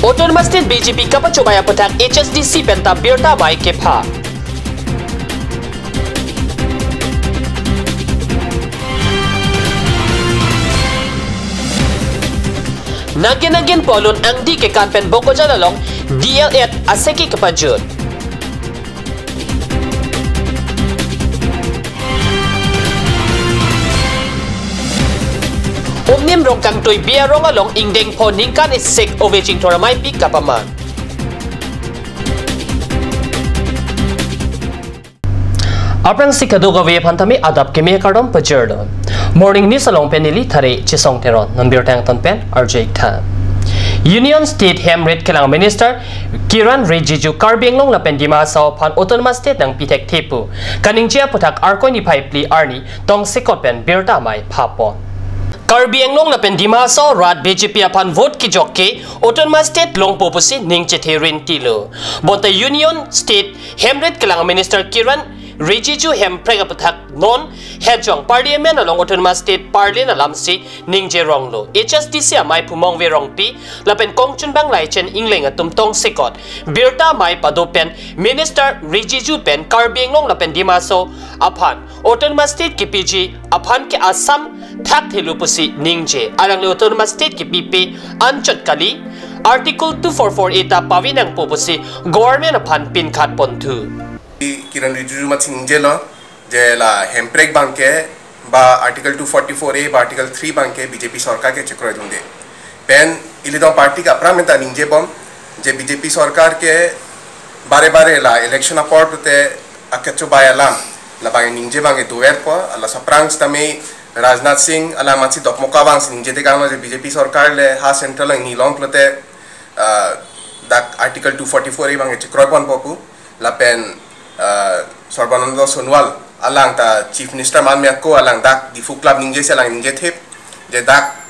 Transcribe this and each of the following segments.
Autonomous State BJP kapacubaya petak HSDC penta birta mai kepa. Nagin polon ang di ke kampen Bogojan along DL8 aseki kepajut. Umnim rong kang toy biarong along ingdeng po ningkan isek ovejing toramay pi kapaman. Aprang si kaduga we pantami adap kemi kardom pajerdo. Morning news along penili thare chisong teron nambir tang ton pen RJ Khan. Union State Hemret Kelang Minister Kiran Rijiju Karbienglong la pendima sa pan Autonomous State ng Pitek Tepu. Kaningja putak arko ni Paipli Arni tong sikot pen birta mai papon. Karbienglong la pendima sa rat BJP apan vote ki jokke Autonomous State long popusi ning chetherin tilo. Bonta Union State Hemret Kelang Minister Kiran Rijiju Hemprega putak non hejong Parliament along Autonomous State Parliament alamsi ningje ronglo. HSDC amay pumong verong pi lapen kongchun bang laichen ingling atum tong sikot. Birta may padopen Minister Rijiju pen Karbienglong lapen dimaso apan Autonomous State kipiji apan ke Assam thak thilupusi ningje alang le Autonomous State kipipi anchot kali Article 2448 pawinang pupusi government apan pinkhat pontu. Kiran Rijiju matsing jelo jela hemprek banke ba article 244A ba article 3 banke BJP सरकार के चक्र दूंगे पेन इलिदों पार्टी का अपरामिता निंजे बम जे BJP सरकार के बारे बारे ला इलेक्शन अपोर्ट ते अकेचो बायलाम ला बागे निंजे बागे दोवेर पो ला सप्रांग तमे राजनाथ सिंह अला माची दोकमोका बांग निंजे ते गांव जे BJP सरकार ले हा सेंट्रल नीलों प्लते दा आर्टिकल 244A बागे चक्र पन पोपु ला pen Sarbananda Sonwal alang ta Chief Minister man ko alang dak di fu club ningje se alang ningje thep je dak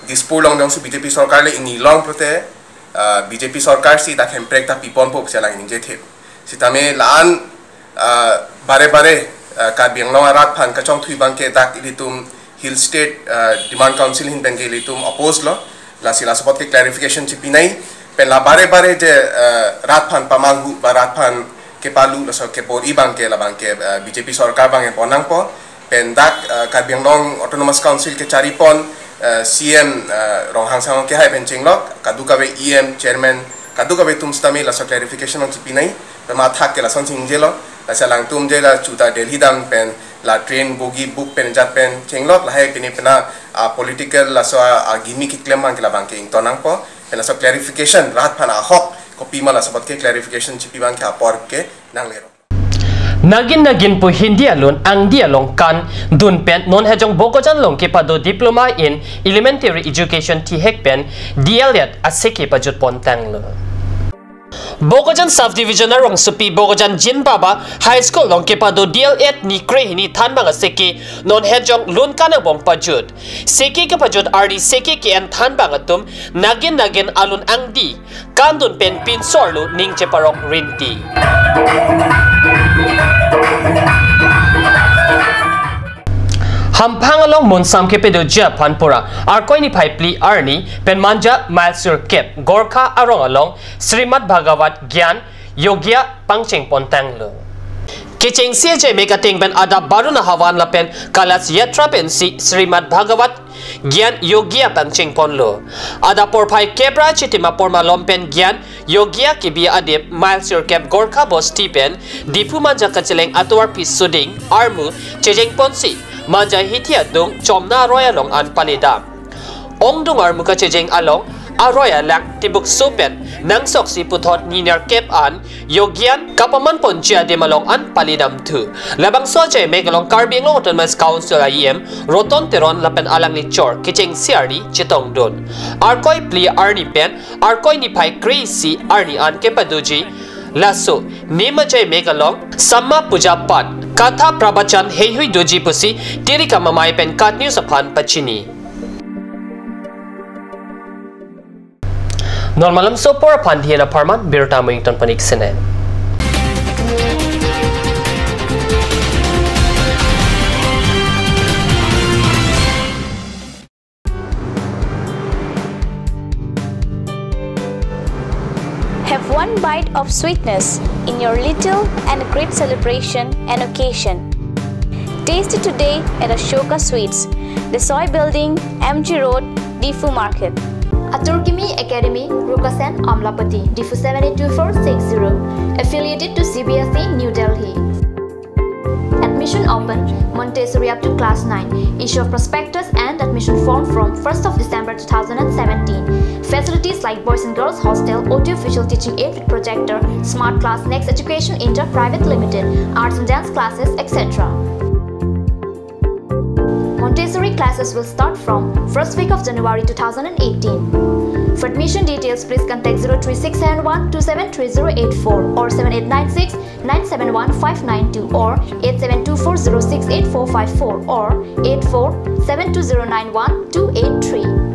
dispur long dong su BJP sarkar le ini long prote BJP sarkar si dak hemprek ta pipon pop se alang ningje thep sitame laan bare ka biang long arat phan ka chong thui bangke dak ilitum Hill State Demand Council hin bangke ilitum oppose lo la sila support ke clarification chipinai pen la bare je rat phan pamanghu ba rat phan ke palu so ke por ibang ke la bangke BJP sarkar bang ponang po pendak Karbienglong Autonomous Council ke charipon CM rong hangsang ke hai penching lok kaduka be EM chairman kaduka be tum stami la so clarification on chipinai ma thak ke la son singjelo la salang tum je la chuta Delhi dang pen la train bogi book pen jat pen chenglok la hai pini pena political la so gimmick ki claim bang ke la bangke ing tonang po la so clarification rat phana hok kopi mala sabat ke clarification chipi bang kha por ke nang lero Nagin po hindi alon ang di along kan dun pen non hejong Bogojan long ke pado diploma in elementary education ti hek pen DL8 aseke pajut pontang lo Bogojan subdivision na rong supi Bogojan Jin Baba High School long ke pado DL8 ni kre hini than bang aseke non hejong lun kana bong pajut seke ke pajut RD seke ke an than bang atum nagin alun ang di kandun pen pin sorlu ning cheparok rinti Hampang along monsam ke pedo Japan pura arkoi ni Paipli Arni pen manja Malsur Kep Gorkha arong along Srimad Bhagavat Gyan Yogya Pangcheng Pontang lo Kicheng CJ Megating ben ada baru na hawan la pen kalas yatra pen si Srimad Bhagavat Gyan Yogya Pangcheng Ponlo ada porpai kebra chitima porma lompen Gyan Yogya kibia adip Malsur Kep Gorkha bos tipen dipu manja kacheleng atwar pisuding armu chejeng ponsi manja hitia dung chomna roya long an palida ong dung armu ka chejeng along aroya lak tibuk sopen nang soksi puthot ninar kep an Yogyan kapaman ponchia de malong an palidam thu labang so che megalong Karbienglong Autonomous Council IEM roton teron lapen alang ni chor kicheng siarni chitong don arkoi pli arni pen arkoi ni pai crazy arni an kepaduji laso nima jai megalong samma puja pat katha prabachan heihui doji pusi tirika mamai pen kat news upon pachini Normalam so por pandhiana parman birta Wellington panik sene one bite of sweetness in your little and great celebration and occasion. Taste it today at Ashoka Sweets, the Soy Building, MG Road, Difu Market. Aturkimi Academy, Rukasen, Amlapati, Difu 782460, affiliated to CBSE, New Delhi. Admission open, Montessori up to class 9. Issue of prospectus and admission form from 1st of December 2017. Facilities like Boys and Girls Hostel, audio visual teaching aid with projector, Smart Class, Next Education Inter Private Limited, arts and dance classes, etc. Montessori classes will start from 1st week of January 2018. For admission details, please contact 03671 273084 or 7896 971 592 or 8724068454 or 8472091283.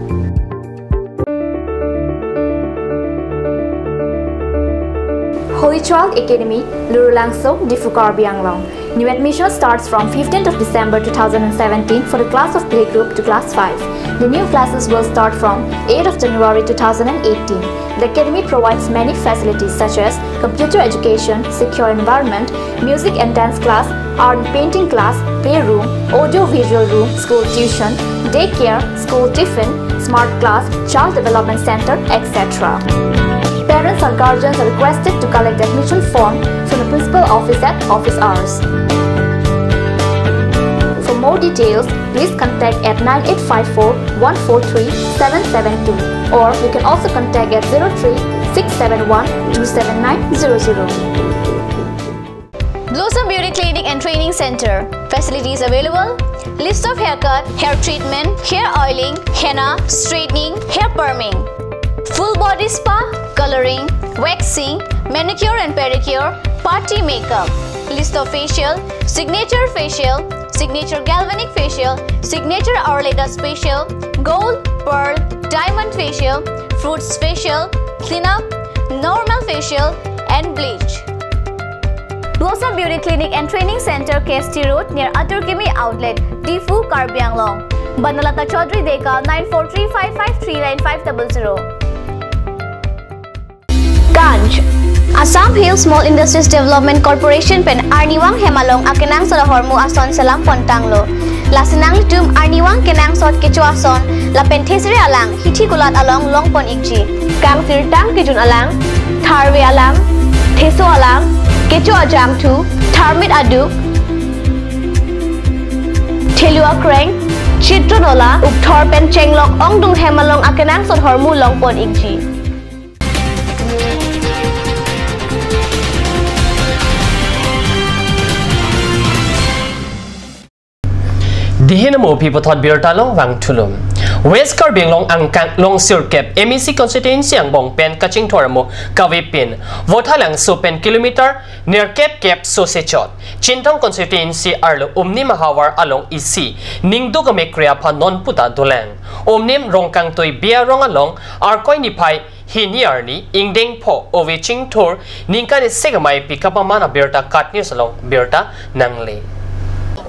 Holy Child Academy, Lurulangso, Difu Karbi Anglong. New admission starts from 15th of December 2017 for the class of playgroup to class 5. The new classes will start from 8th of January 2018. The academy provides many facilities such as computer education, secure environment, music and dance class, art and painting class, playroom, audio-visual room, school tuition, daycare, school tiffin, smart class, child development center, etc. Parents or guardians are requested to collect the admission form from the principal office at office hours. For more details, please contact at 9854 143 772 or you can also contact at 03 671 27900. Blossom Beauty Clinic and Training Center. Facilities available: list of haircut, hair treatment, hair oiling, henna, straightening, hair perming, full body spa, coloring, waxing, manicure and pedicure, party makeup, list of facial, signature galvanic facial, signature Aurelatus facial, gold, pearl, diamond facial, fruits facial, cleanup, normal facial and bleach. Blossom Beauty Clinic and Training Center, KST Road near Aturkimi Outlet, Difu, Karbi Anglong. Banalata Chaudhary Deka 9435539500. Ganj Assam Hill Small Industries Development Corporation pen Arniwang Hemalong akenang sa hormu ason salam pontanglo. Lasinang tum Arniwang kenang sot kecho ason la penthesri alang hithi kulat along longpon ikji. Kang sirtang kijun alang tharwe alang theso alang kecho ajam tu tharmit adu thelua kreng chitronola ukthor pen chenglok ongdung hemalong akenang sot hormu longpon ikji. Dihinamo people thought Birtalong Wang Tulum. West Karbi Anglong Angkang Long Sirkep MEC constituency ang bong pen kaching tormo kawipin. Votalang so pen kilometer near Kep Sosechot. Chintong constituency arlo umni mahawar along isi. Ningdo game kriya pa non puta dolang. Umnim rongkang toy bia rong along arkoy ni pai hiniarni ingdeng po oveching tour ningka ni segamay pikapamana Birta Katnews along Birta Nangle.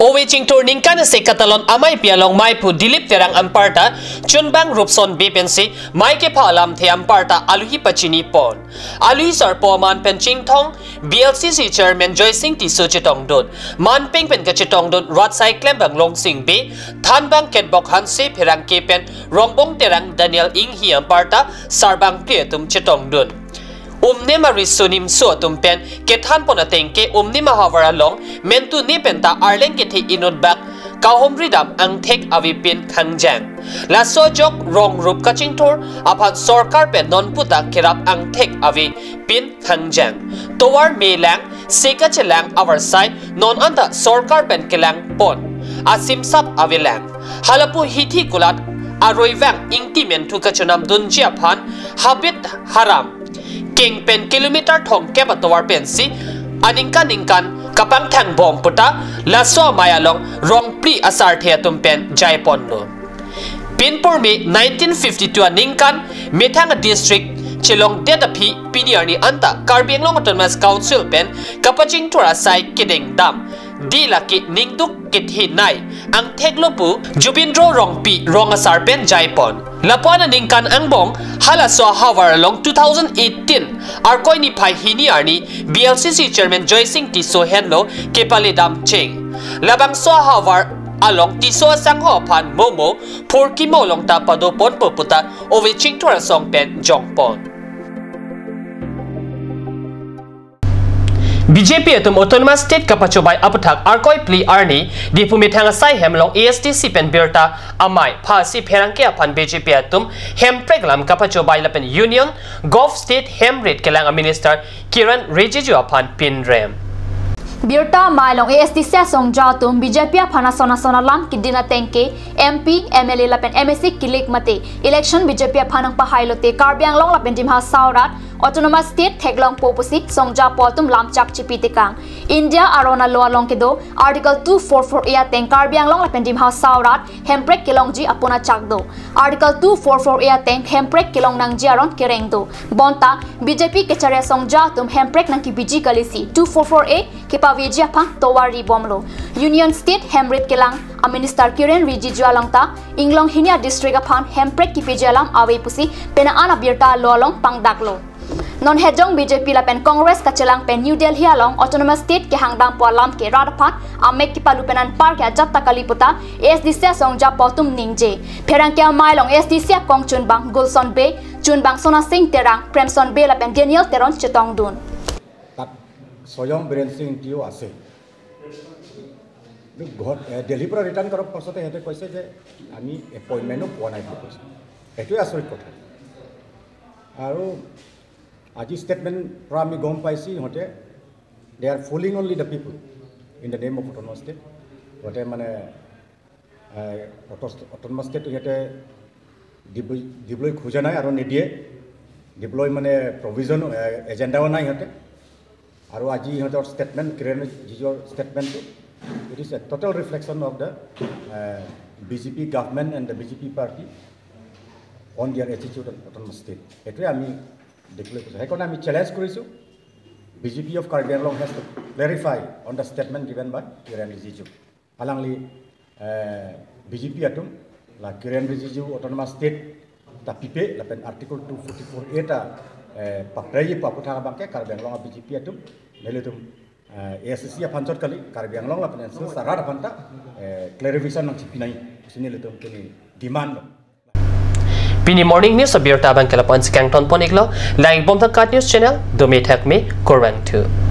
Oveching tour ningkan se katalon amay pialong maipu dilip terang amparta chunbang rupson bepensi maike pa alam the amparta aluhi pachini pon aluhi sarpo man penching thong BLCC chairman Joy Singh ti suchitong dot man peng pen kachitong dot rat cyclem bang long sing be than bang ketbok hanse pherang ke pen rongbong terang Daniel ing hi amparta sarbang pietum chitong dot Umnima risunim so tumpen kethan ponateng ke umnima hawara long mentu ni penta arleng ke thi inod bak kahom ridam ang thek avipin khangjang la so jok rong rup kaching thor aphan sarkar pe non puta kerap ang thek avi pin khangjang towar melang seka chelang our side non anta sarkar pen kelang pon asim sap avilang halapu hithi kulat aroivang ingtimen thu kachunam dunjia phan habit haram King pen kilometer thong kepatowar pensi aningkan kapang thang bom puta laso mayalong rong pri asar thea tumpen jaiponlo pinpor me 1952 aningkan methanga district chilong detapi piniarni anta Karbi Anglong Autonomous Council pen kapaching thora sai kideng dam di laki ningduk kit hinay ang teglopu Jubindro Rongpi Rongasar Ben Jaipon lapuan ningkan ang bong halaswa hawar along 2018 arkoy ni pai hiniarni BLCC Chairman Joy Singh Tiso Henlo Kepalidam Ching labang swa hawar along Tiso Sangho Pan Momo Porki Molong Tapadopon Puputa Oviching Torasong Ben Jongpon BJP atum autonomous state kapachobay aputhak arkoi pli arni di pumithang sai hemlong ASTC pen birta amai phasi pherangke aphan BJP atum hempreglam kapachobay lapen union gov state hemrit kelang minister Kiran Rijiju aphan pinrem Birta Mailong ASTC Songjatum BJP Phana Sona Lam Kidina Tenke MP MLA Lapen MSC Kilik Mate election BJP Phanang Pahailote Karbiang Long Lapen Dimha Saurat Autonomous State Theglong Popusit Songja Potum Lamchak Chipitikang India Arona Loa Long Kedo Article 244 Ea Teng Karbiang Long Lapen Dimha Saurat Hemprek Kilongji Apuna Chakdo Article 244 Ea Teng Hemprek Kilong Nangji Aron Kerengdo Bonta BJP Kecharia Songjatum Hemprek Nang Kibiji Kalisi 244A Kipa Vijia Pang Towari Bomlo Union State Hemrit Kelang a Minister Kiran Rijiju Alangta Inglong Hinia District upon Hemprek Kipijalam Awe Pusi Pena Ana Birta Loalong Pangdaklo Non Hejong BJP Lapen Congress Kachelang Pen New Delhi along Autonomous State ke Hangdang Pualam ke Radapan Amek Kipalupenan Park ya Jatta Kaliputa ASDC Songja Potum Ningje Perangkia Mailong ASDC Kong Chunbang Gulson Bay Chunbang Sona Singh Terang Premson Bay Lapen Daniel Teron Chetong Dun Soyong Biren Singh Tio Ase Delhi পৰা ৰিটাৰ্ণ কৰাৰ পাছতে হেতে কৈছে যে আমি এপইণ্টমেণ্টও পোৱা নাই বুলি কৈছে এইটোৱে আচৰিত কথা আৰু আজি ষ্টেটমেণ্ট পৰা আমি গম পাইছি ইহঁতে দে আৰ ফুলিং only the people in the name of autonomous state ইহঁতে মানে অট'নমাছ ষ্টেট ইহঁতে দিবলৈ খোজা নাই আৰু নিদিয়ে দিবলৈ মানে প্ৰভিজন এজেণ্ডাও নাই ইহঁতে আৰু আজি ইহঁতৰ ষ্টেটমেণ্ট কিৰণ ৰিজিজুৰ ষ্টেটমেণ্টটো it is a total reflection of the BJP government and the BJP party on their attitude on autonomous state. Etwe ami declare koise. Hekone ami challenge korisu. BJP of Karbi Anglong has to clarify on the statement given by Kiran Rijiju. Alangli BJP atum la Kiran Rijiju autonomous state ta pipe la pen article 244 eta paprayi paputha bangke Karbi Anglong BJP atum neletum ASC Panchot Kali, Karbi Anglong la Peninsula, Sarada Panta, clarification ng Chipinay, sinilitong kini demand. Pini morning news sa Birta Bang Kalapan si Kangton Poniglo, laing bomta cut news channel, Dumit Hekme, Korang 2.